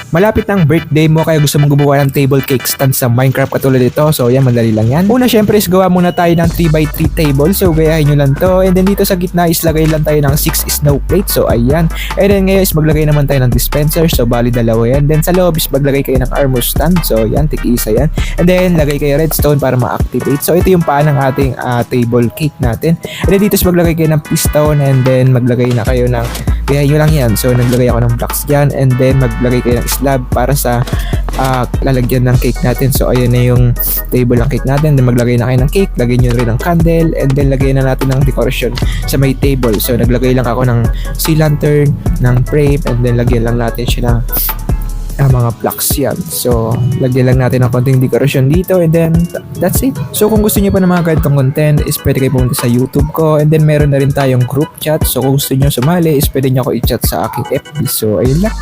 malapit ng birthday mo kaya gusto mong gumawa ng table cake stand sa Minecraft katulad ito. So yan, madali lang yan. Una syempre is gawa muna tayo ng 3x3 table. So gayahin nyo lang to. And then dito sa gitna is lagay lang tayo ng 6 snow plate. So ayan. And then ngayon is maglagay naman tayo ng dispenser. So bali dalawa yan. Then sa loob is maglagay kayo ng armor stand. So yan, tig-isa yan. And then lagay kayo redstone para ma-activate. So ito yung paan ng ating table cake natin. And then dito is maglagay kayo ng piston. And then maglagay na kayo ng, kaya nyo lang yan. So naglagay ako ng blocks dyan. And then maglagay kayo ng slab para sa lalagyan ng cake natin. So ayan na yung table ng cake natin. Then maglagay na kayo ng cake. Lagay nyo rin ng candle. And then lagay na natin ng decoration sa may table. So naglagay lang ako ng sea lantern, ng frame. And then lagyan lang natin siya ng mga blocks yan. So, lagyan lang natin ng konting decoration dito and then that's it. So, kung gusto niyo pa ng mga ganitong content is pwede kayo pumunta sa YouTube ko and then meron na rin tayong group chat. So, kung gusto niyo sumali is pwede niyo ako i-chat sa aking FB. So, ayun lang.